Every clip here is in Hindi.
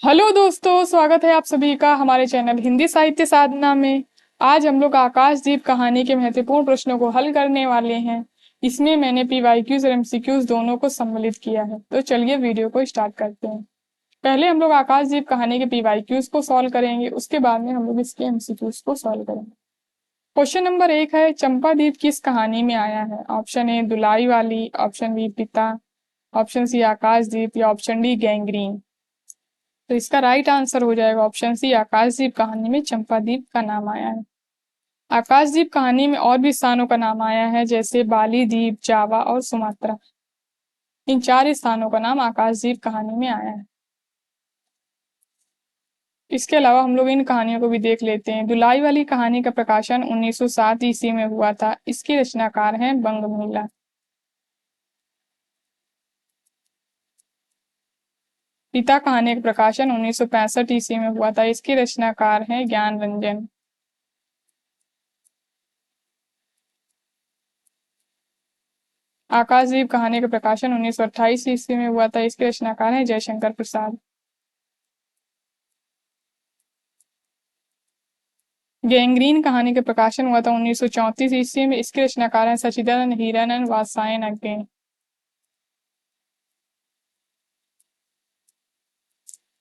हेलो दोस्तों, स्वागत है आप सभी का हमारे चैनल हिंदी साहित्य साधना में। आज हम लोग आकाशदीप कहानी के महत्वपूर्ण प्रश्नों को हल करने वाले हैं। इसमें मैंने पीवाईक्यूज और एमसीक्यूज दोनों को सम्मिलित किया है। तो चलिए वीडियो को स्टार्ट करते हैं। पहले हम लोग आकाशदीप कहानी के पीवाईक्यूज को सॉल्व करेंगे, उसके बाद में हम लोग इसके एमसीक्यूज को सॉल्व करेंगे। क्वेश्चन नंबर 1 है, चंपादीप किस कहानी में आया है? ऑप्शन ए दुलाई वाली, ऑप्शन बी पिता, ऑप्शन सी आकाशदीप या ऑप्शन डी गैंग्रीन। तो इसका राइट आंसर हो जाएगा ऑप्शन सी, आकाशदीप कहानी में चंपादीप का नाम आया है। आकाशदीप कहानी में और भी स्थानों का नाम आया है, जैसे बाली द्वीप, जावा और सुमात्रा। इन 4 स्थानों का नाम आकाशदीप कहानी में आया है। इसके अलावा हम लोग इन कहानियों को भी देख लेते हैं। दुलाई वाली कहानी का प्रकाशन 1907 ईस्वी में हुआ था। इसके रचनाकार हैं बंग महिला। पिता कहानी का प्रकाशन 1965 ईस्वी में हुआ था। इसके रचनाकार हैं ज्ञान रंजन। आकाशदीप कहानी का प्रकाशन 1928 ईस्वी में हुआ था। इसके रचनाकार हैं जयशंकर प्रसाद। गैंग्रीन कहानी का प्रकाशन हुआ था 1934 ईस्वी में। इसके रचनाकार हैं सच्चिदानंद हीरानंद वात्स्यायन अग्रणी।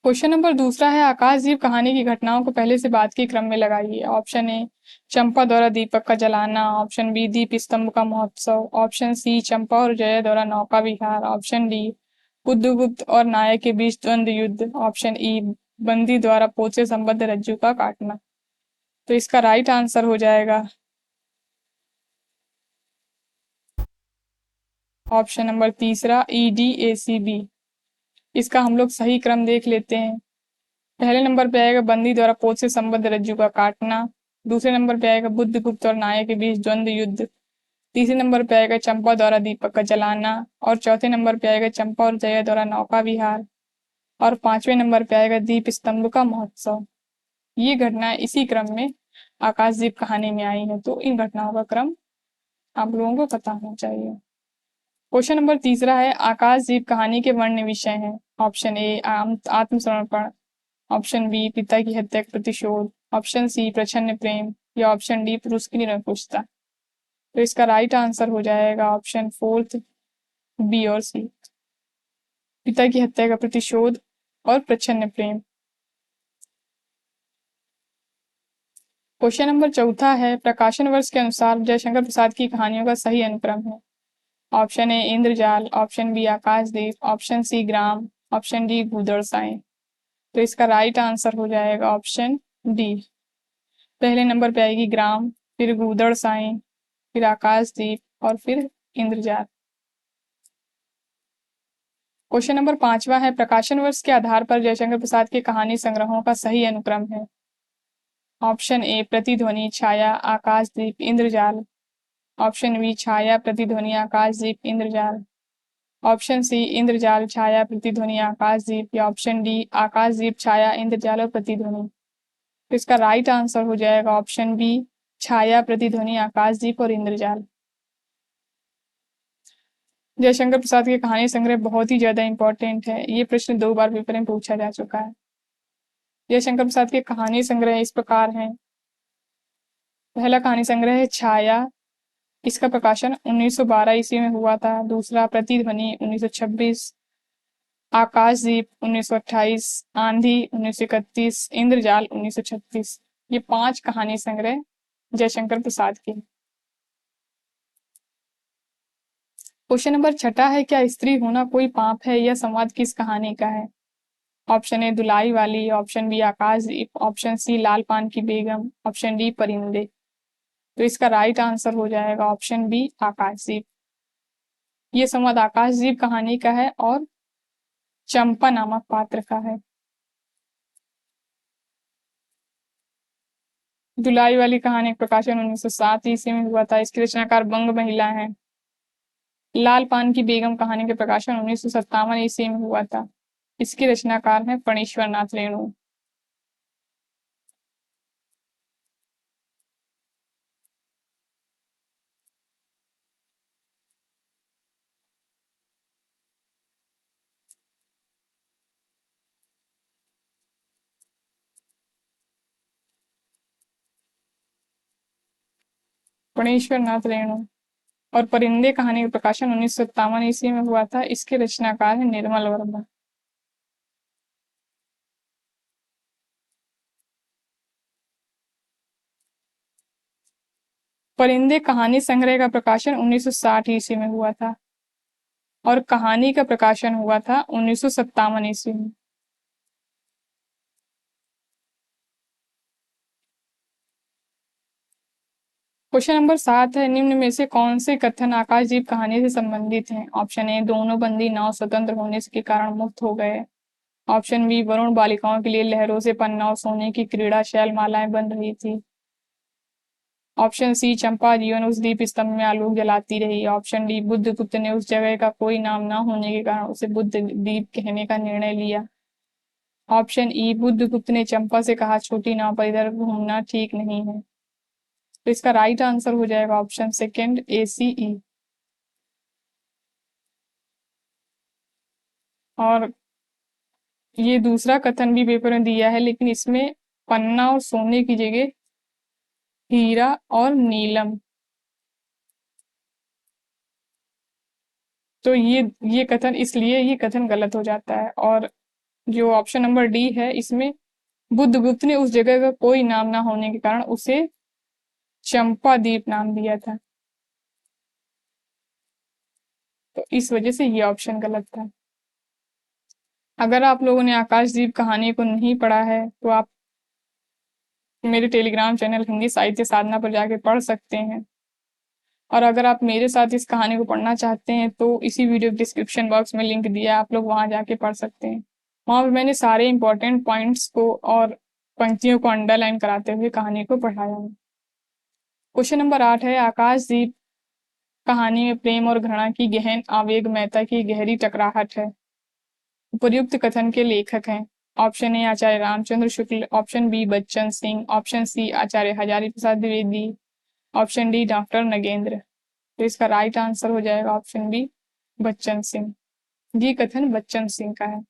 क्वेश्चन नंबर दूसरा है, आकाशदीप कहानी की घटनाओं को पहले से बाद के क्रम में लगाइए। ऑप्शन ए चंपा द्वारा दीपक का जलाना, ऑप्शन बी दीप स्तंभ का महोत्सव, ऑप्शन सी चंपा और जया द्वारा नौका विहार, ऑप्शन डी बुद्धगुप्त और नायक के बीच द्वंद्व युद्ध, ऑप्शन ई बंदी द्वारा पोत से संबद्ध रज्जू का काटना। तो इसका राइट आंसर हो जाएगा ऑप्शन नंबर तीसरा, EDACB। इसका हम लोग सही क्रम देख लेते हैं। पहले नंबर पे आएगा बंदी द्वारा पोत से संबद्ध रज्जू का काटना, दूसरे नंबर पे आएगा बुद्धगुप्त और नायक के बीच द्वंद्व युद्ध, तीसरे नंबर पे आएगा चंपा द्वारा दीपक का जलाना, और चौथे नंबर पे आएगा चंपा और जया द्वारा नौका विहार, और पांचवें नंबर पे आएगा दीप स्तंभ का महोत्सव। ये घटनाएं इसी क्रम में आकाशदीप कहानी में आई है, तो इन घटनाओं का क्रम आप लोगों को पता होना चाहिए। क्वेश्चन नंबर तीसरा है, आकाशदीप कहानी के वर्ण विषय हैं। ऑप्शन ए आत्मसमर्पण, ऑप्शन बी पिता की हत्या का प्रतिशोध, ऑप्शन सी प्रछन्न प्रेम, या ऑप्शन डी पुरुष की निरंकुशता। तो इसका राइट आंसर हो जाएगा ऑप्शन फोर्थ, बी और सी, पिता की हत्या का प्रतिशोध और प्रछन्न प्रेम। क्वेश्चन नंबर चौथा है, प्रकाशन वर्ष के अनुसार जयशंकर प्रसाद की कहानियों का सही अनुक्रम है। Option A Indrajal, option B Akashdeep, option C Gram, option D Gudadsai. तो इसका राइट आंसर हो जाएगा ऑप्शन डी। पहले नंबर पे आएगी ग्राम, फिर गूदड़साई, फिर आकाशदीप और फिर इंद्रजाल। क्वेश्चन नंबर पांचवा है, प्रकाशन वर्ष के आधार पर जयशंकर प्रसाद के कहानी संग्रहों का सही अनुक्रम है। ऑप्शन ए प्रतिध्वनि, छाया, आकाशदीप, इंद्रजाल, ऑप्शन बी छाया, प्रतिध्वनि, आकाशदीप, इंद्रजाल, ऑप्शन सी इंद्रजाल, छाया, प्रतिध्वनि, आकाशदीप, या ऑप्शन डी आकाशदीप, छाया, इंद्रजाल और प्रतिध्वनि। तो इसका राइट आंसर हो जाएगा ऑप्शन बी, छाया, प्रतिध्वनि, आकाशदीप और इंद्रजाल। जयशंकर प्रसाद के कहानी संग्रह बहुत ही ज्यादा इंपॉर्टेंट है। ये प्रश्न 2 बार पेपर में पूछा जा चुका है। जयशंकर प्रसाद के कहानी संग्रह इस प्रकार हैं। पहला कहानी संग्रह है छाया। इसका प्रकाशन 1912 ईस्वी में हुआ था। दूसरा प्रतिध्वनि 1926, आकाशदीप 1928, आंधी 1931, इंद्रजाल 1936। ये 5 कहानी संग्रह जयशंकर प्रसाद के। क्वेश्चन नंबर छठा है, क्या स्त्री होना कोई पाप है? यह संवाद किस कहानी का है? ऑप्शन ए दुलाई वाली, ऑप्शन बी आकाशदीप, ऑप्शन सी लाल पान की बेगम, ऑप्शन डी परिंदे। तो इसका राइट आंसर हो जाएगा ऑप्शन बी आकाशदीप। ये संवाद आकाशदीप कहानी का है और चंपा नामक पात्र का है। दुलाई वाली कहानी का प्रकाशन 1907 ईस्वी में हुआ था। इसकी रचनाकार बंग महिला है। लाल पान की बेगम कहानी के प्रकाशन 1957 ईस्वी में हुआ था। इसके रचनाकार हैं फणीश्वर नाथ रेणु। गणेश्वर नाथ रेणु। और परिंदे कहानी का प्रकाशन 1957 ईस्वी में हुआ था। इसके रचनाकार है निर्मल वर्मा। परिंदे कहानी संग्रह का प्रकाशन 1960 ईस्वी में हुआ था और कहानी का प्रकाशन हुआ था 1957 ईस्वी में। क्वेश्चन नंबर 7 है, निम्न में से कौन से कथन आकाशदीप कहानी से संबंधित हैं? ऑप्शन ए, दोनों बंदी नाव स्वतंत्र होने के कारण मुक्त हो गए। ऑप्शन बी, वरुण बालिकाओं के लिए लहरों से पन्ना और सोने की क्रीड़ा शैल मालाएं बन रही थी। ऑप्शन सी, चंपा जीवन उस दीप स्तंभ में आलोक जलाती रही। ऑप्शन डी, बुद्धगुप्त ने उस जगह का कोई नाम न होने के कारण उसे बुद्ध दीप कहने का निर्णय लिया। ऑप्शन ई, बुद्धगुप्त ने चंपा से कहा छोटी नाव पर इधर घूमना ठीक नहीं है। तो इसका राइट आंसर हो जाएगा ऑप्शन सेकेंड, ए सी ई। और ये दूसरा कथन भी पेपर में दिया है, लेकिन इसमें पन्ना और सोने की जगह हीरा और नीलम। तो ये कथन, इसलिए ये कथन गलत हो जाता है। और जो ऑप्शन नंबर डी है, इसमें बुद्धगुप्त ने उस जगह का कोई नाम ना होने के कारण उसे चंपा द्वीप नाम दिया था, तो इस वजह से ये ऑप्शन गलत था। अगर आप लोगों ने आकाशदीप कहानी को नहीं पढ़ा है तो आप मेरे टेलीग्राम चैनल हिंदी साहित्य साधना पर जाके पढ़ सकते हैं। और अगर आप मेरे साथ इस कहानी को पढ़ना चाहते हैं तो इसी वीडियो डिस्क्रिप्शन बॉक्स में लिंक दिया है, आप लोग वहां जाके पढ़ सकते हैं। वहां पर मैंने सारे इंपॉर्टेंट पॉइंट्स को और पंक्तियों को अंडरलाइन कराते हुए कहानी को पढ़ाया है। क्वेश्चन नंबर 8 है, आकाशदीप कहानी में प्रेम और घृणा की गहन आवेगमयता की गहरी टकराहट है। उपर्युक्त कथन के लेखक हैं। Option A, Acharya Ramchandra Shukla. Option B, Bachchan Singh. Option C, Acharya Hazari Prasad Dwivedi. Option D, doctor Nagendra. तो इसका राइट आंसर हो जाएगा ऑप्शन बी, बच्चन सिंह। ये कथन बच्चन सिंह का है।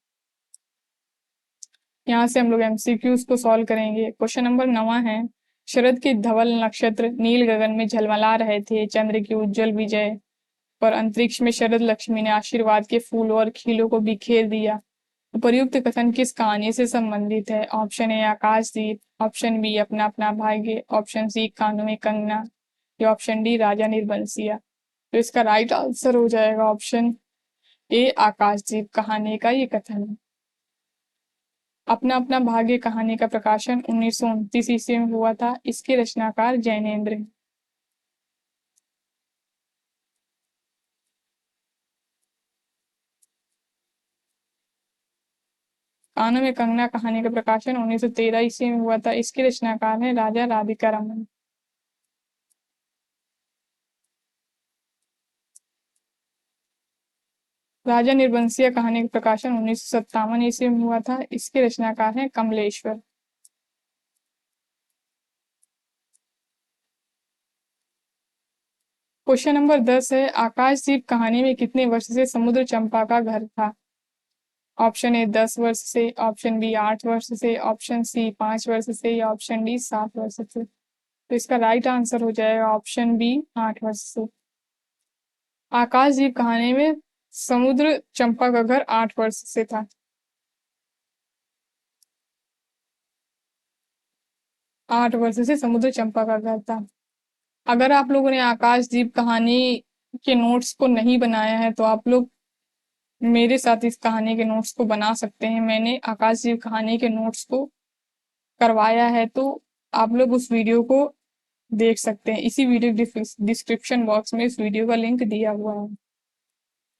यहाँ से हम लोग एमसीक्यूज को सॉल्व करेंगे। क्वेश्चन नंबर 9 है, शरद के धवल नक्षत्र नील गगन में झलमला रहे थे। चंद्र की उज्जवल विजय पर अंतरिक्ष में शरद लक्ष्मी ने आशीर्वाद के फूलों और खीलों को बिखेर दिया। उपर्युक्त कथन किस कहानी से संबंधित है? Option A, Akashdeep. Option B, Apna Apna भाग्य। ऑप्शन सी, कानों में कंगना। या ऑप्शन डी, राजा निर्बंसिया। तो इसका राइट आंसर हो जाएगा ऑप्शन ए, आकाशदीप कहानी का ये कथन है। अपना अपना भाग्य कहानी का प्रकाशन 1929 ईस्वी में हुआ था। इसके रचनाकार जैनेन्द्र हैं। कानों में कंगना कहानी का प्रकाशन 1913 ईस्वी में हुआ था। इसके रचनाकार हैं राजा राधिका रमन। राजा निर्बंसिया कहानी का प्रकाशन 1957 ईस्वी में हुआ था। इसके रचनाकार हैं कमलेश्वर। क्वेश्चन नंबर 10 है, आकाशदीप कहानी में कितने वर्ष से समुद्र चंपा का घर था? ऑप्शन ए, 10 वर्ष से। ऑप्शन बी, 8 वर्ष से। ऑप्शन सी, 5 वर्ष से। या ऑप्शन डी, 7 वर्ष से। तो इसका राइट आंसर हो जाएगा ऑप्शन बी, 8 वर्ष से। आकाशदीप कहानी में समुद्र चंपा का घर 8 वर्ष से था। 8 वर्ष से समुद्र चंपा का घर था। अगर आप लोगों ने आकाशदीप कहानी के नोट्स को नहीं बनाया है तो आप लोग मेरे साथ इस कहानी के नोट्स को बना सकते हैं। मैंने आकाशदीप कहानी के नोट्स को करवाया है, तो आप लोग उस वीडियो को देख सकते हैं। इसी वीडियो डिस्क्रिप्शन बॉक्स में इस वीडियो का लिंक दिया हुआ है,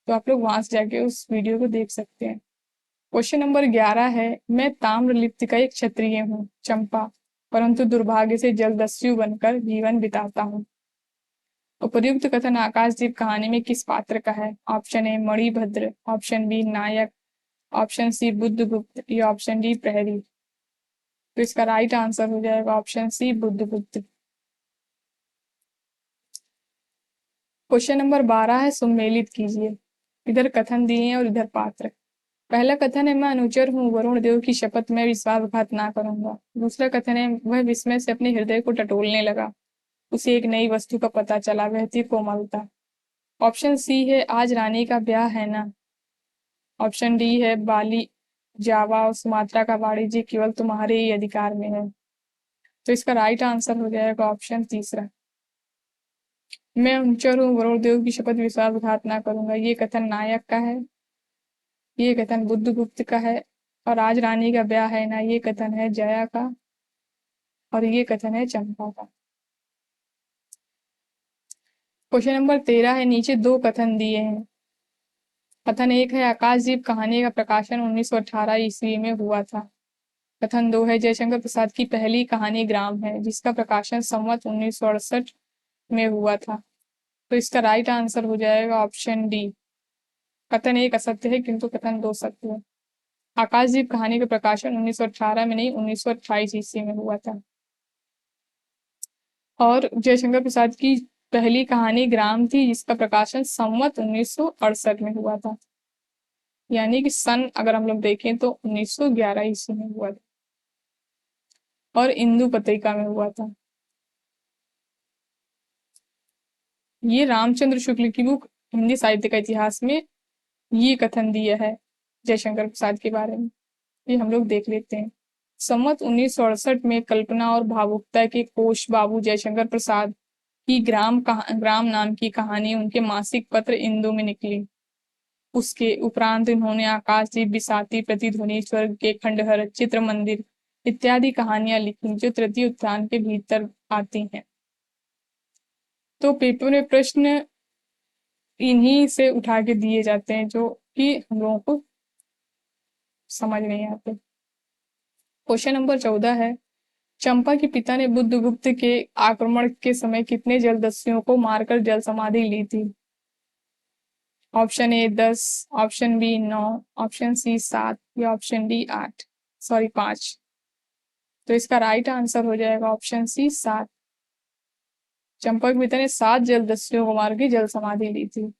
तो आप लोग वहां से जाके उस वीडियो को देख सकते हैं। क्वेश्चन नंबर 11 है, मैं ताम्रलिप्त का एक क्षत्रिय हूँ चंपा, परंतु दुर्भाग्य से जलदस्यु बनकर जीवन बिताता हूँ। उपर्युक्त कथन आकाशदीप कहानी में किस पात्र का है? Option A, Manibhadra. Option B, नायक। Option C, Buddhagupta. या ऑप्शन डी, प्रहरी। तो इसका राइट आंसर हो जाएगा option C, Buddhagupta. Question number 12 है, सुमेलित कीजिए। इधर कथन दिए हैं और इधर पात्र। पहला कथन है, मैं अनुचर हूँ वरुण देव की शपथ में विश्वासघात ना करूंगा। दूसरा कथन है, वह विस्मय से अपने हृदय को टटोलने लगा। उसे एक नई वस्तु का पता चला, वह थी कोमलता। ऑप्शन सी है आज रानी का ब्याह है ना। ऑप्शन डी है बाली, जावा और सुमात्रा का वाणिज्य केवल तुम्हारे ही अधिकार में है। तो इसका राइट आंसर हो जाएगा ऑप्शन तीसरा। मैं उच्चर हूँ, वरुण देव की शपथ विश्वासघात ना करूंगा, ये कथन नायक का है। ये कथन बुद्धगुप्त का है। और आज रानी का ब्याह है ना, ये कथन है जया का। और ये कथन है चंपा का। क्वेश्चन नंबर 13 है, नीचे दो कथन दिए हैं। कथन एक है आकाशदीप कहानी का प्रकाशन 1918 ईस्वी में हुआ था। कथन दो है जयशंकर प्रसाद की पहली कहानी ग्राम है, जिसका प्रकाशन संवत 1968 में हुआ था। तो इसका राइट आंसर हो जाएगा ऑप्शन डी। कथन एक असत्य है किंतु कथन दो सत्य है। आकाशदीप कहानी का प्रकाशन 1918 में नहीं 1928 ईस्वी में हुआ था। और जयशंकर प्रसाद की पहली कहानी ग्राम थी, जिसका प्रकाशन संवत 1968 में हुआ था। यानी कि सन अगर हम लोग देखें तो 1911 ईस्वी में हुआ था और इंदु पत्रिका में हुआ था। ये रामचंद्र शुक्ल की बुक हिंदी साहित्य का इतिहास में ये कथन दिया है जयशंकर प्रसाद के बारे में। ये हम लोग देख लेते हैं। संवत 1968 में कल्पना और भावुकता के कोश बाबू जयशंकर प्रसाद की ग्राम नाम की कहानी उनके मासिक पत्र इंदु में निकली। उसके उपरांत इन्होंने आकाशदीप, बिसाती, प्रतिध्वनि, स्वर्ग के खंडहर, चित्र मंदिर इत्यादि कहानियां लिखी, जो तृतीय उत्थान के भीतर आती हैं। तो पेपर में प्रश्न इन्हीं से उठा के दिए जाते हैं जो कि हम लोगों को समझ नहीं आते। क्वेश्चन नंबर 14 है, चंपा के पिता ने बुद्धगुप्त के आक्रमण के समय कितने जलदस्युओं को मारकर जल समाधि ली थी। Option A 10, option B 9, option C 7 या ऑप्शन डी 8, सॉरी 5। तो इसका राइट आंसर हो जाएगा ऑप्शन सी 7। चंपा के पिता ने 7 जलदस्युओं को मार के जल समाधि ली थी।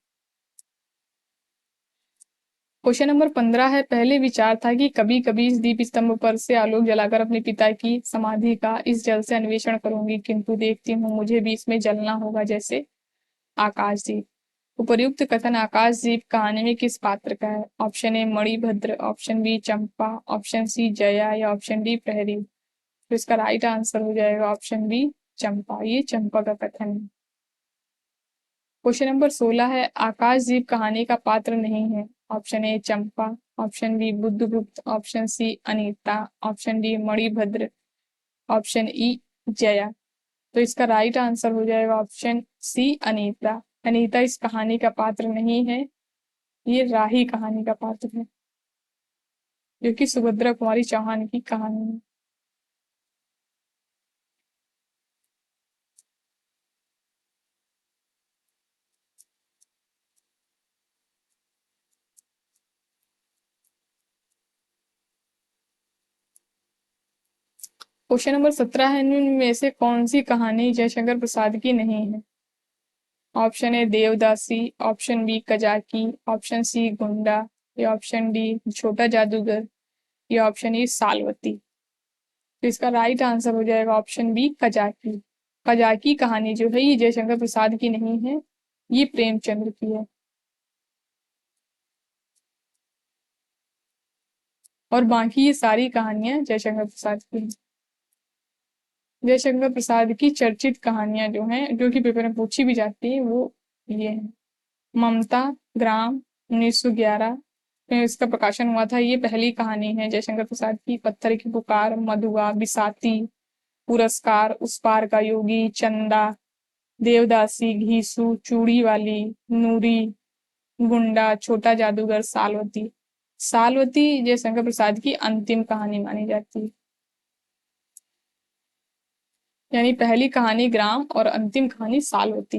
क्वेश्चन नंबर 15 है, पहले विचार था कि कभी कभी इस दीप स्तंभ पर से आलोक जलाकर अपने पिता की समाधि का इस जल से अन्वेषण करूंगी, किंतु देखती हूँ मुझे भी इसमें जलना होगा जैसे आकाशदीप। उपर्युक्त कथन आकाशदीप कहानी में किस पात्र का है। Option A Manibhadra, option B Champa, option C Jaya या ऑप्शन डी प्रहरी। तो इसका राइट आंसर हो जाएगा ऑप्शन बी चंपा। ये चंपा का कथन है। क्वेश्चन नंबर 16 है, आकाशदीप कहानी का पात्र नहीं है। Option A Champa, option B Buddhagupta, option C Anita, option D Manibhadra, option E Jaya. तो इसका राइट आंसर हो जाएगा ऑप्शन सी अनीता। अनीता इस कहानी का पात्र नहीं है, ये राही कहानी का पात्र है, जो कि सुभद्रा कुमारी चौहान की कहानी है। क्वेश्चन नंबर 17 है, इनमें से कौन सी कहानी जयशंकर प्रसाद की नहीं है। Option A Devdasi, option B Kazaki, option C Gunda या ऑप्शन डी छोटा जादूगर या ऑप्शन ई सालवती। तो इसका राइट आंसर हो जाएगा ऑप्शन बी कजाकी। कजाकी कहानी जो है ये जयशंकर प्रसाद की नहीं है, ये प्रेमचंद्र की है। और बाकी ये सारी कहानियां जयशंकर प्रसाद की हैं। जयशंकर प्रसाद की चर्चित कहानियां जो हैं, जो कि पेपर में पूछी भी जाती है, वो ये है। ममता, ग्राम 1911 में इसका प्रकाशन हुआ था, ये पहली कहानी है जयशंकर प्रसाद की। पत्थर की पुकार, मधुआ, बिसाती, पुरस्कार, उस पार का योगी, चंदा, देवदासी, घीसू, चूड़ी वाली, नूरी, गुंडा, छोटा जादूगर, सालवती। सालवती जयशंकर प्रसाद की अंतिम कहानी मानी जाती है। यानी पहली कहानी ग्राम और अंतिम कहानी सालवती।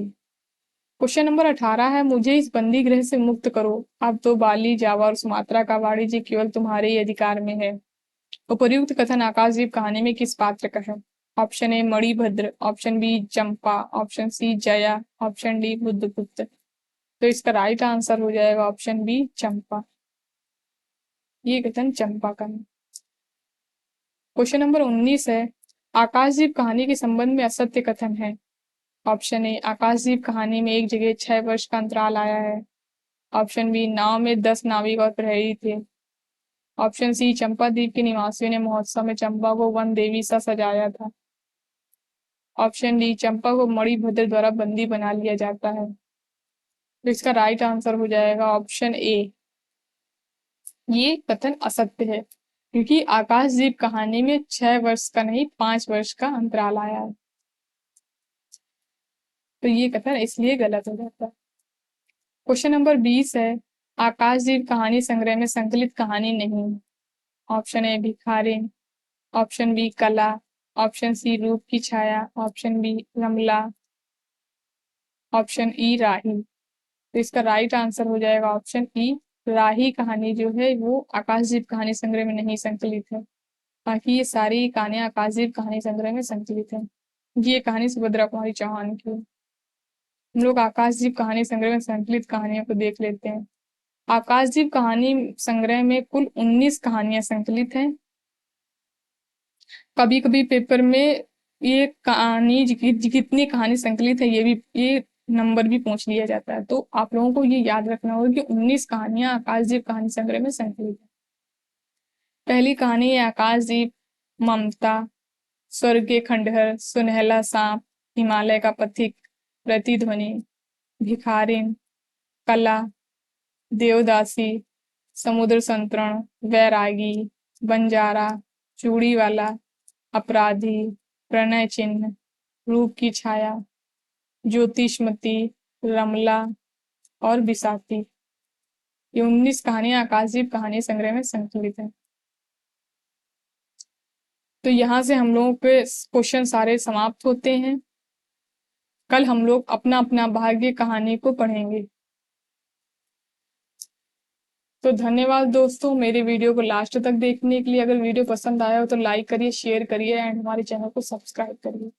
क्वेश्चन नंबर 18 है, मुझे इस बंदी गृह से मुक्त करो, अब तो बाली, जावा और सुमात्रा का वाणिज्य केवल तुम्हारे ही अधिकार में है। उपर्युक्त कथन आकाशदीप कहानी में किस पात्र का है। Option A Manibhadra, option B Champa, option C Jaya, option D Buddhagupta. तो इसका राइट आंसर हो जाएगा ऑप्शन बी चंपा। ये कथन चंपा का है। क्वेश्चन नंबर 19 है, आकाशदीप कहानी के संबंध में असत्य कथन है। ऑप्शन ए आकाशदीप कहानी में एक जगह 6 वर्ष का अंतराल आया है। ऑप्शन बी नाव में 10 नाविक और प्रहरी थे। ऑप्शन सी चंपाद्वीप के निवासियों ने महोत्सव में चंपा को वन देवी सा सजाया था। ऑप्शन डी चंपा को मणिभद्र द्वारा बंदी बना लिया जाता है। तो इसका राइट आंसर हो जाएगा ऑप्शन ए। ये कथन असत्य है क्योंकि आकाशदीप कहानी में 6 वर्ष का नहीं 5 वर्ष का अंतराल आया है, तो ये कथन इसलिए गलत हो जाता है। क्वेश्चन नंबर 20 है, आकाशदीप कहानी संग्रह में संकलित कहानी नहीं। ऑप्शन ए भिखारिन, ऑप्शन बी कला, ऑप्शन सी रूप की छाया, ऑप्शन बी रमला, ऑप्शन ई राही। तो इसका राइट आंसर हो जाएगा ऑप्शन ई। राही कहानी जो है वो आकाशदीप कहानी संग्रह में नहीं संकलित है, बाकी ये सारी कहानियां आकाशदीप कहानी संग्रह में संकलित है। ये कहानी सुभद्रा कुमारी चौहान की है। हम लोग आकाशदीप कहानी संग्रह में संकलित कहानियों को देख लेते हैं। आकाशदीप कहानी संग्रह में कुल 19 कहानियां संकलित हैं। कभी कभी पेपर में ये कहानी कितनी कहानी संकलित है ये नंबर भी पूछ लिया जाता है, तो आप लोगों को ये याद रखना होगा कि 19 कहानियां आकाशदीप कहानी संग्रह में संकलित है। पहली कहानी है आकाशदीप, ममता, स्वर्ग के खंडहर, सुनहला सांप, हिमालय का पथिक, प्रतिध्वनि, भिखारिन, कला, देवदासी, समुद्र संतरण, वैरागी, बंजारा, चूड़ी वाला, अपराधी, प्रणय चिन्ह, रूप की छाया, ज्योतिषमती, रमला और बिसाती। ये 19 कहानियां आकाशदीप कहानी संग्रह में संकलित है। तो यहाँ से हम लोगों के क्वेश्चन सारे समाप्त होते हैं। कल हम लोग अपना अपना भाग्य कहानी को पढ़ेंगे। तो धन्यवाद दोस्तों मेरे वीडियो को लास्ट तक देखने के लिए। अगर वीडियो पसंद आया हो तो लाइक करिए, शेयर करिए एंड हमारे चैनल को सब्सक्राइब करिए।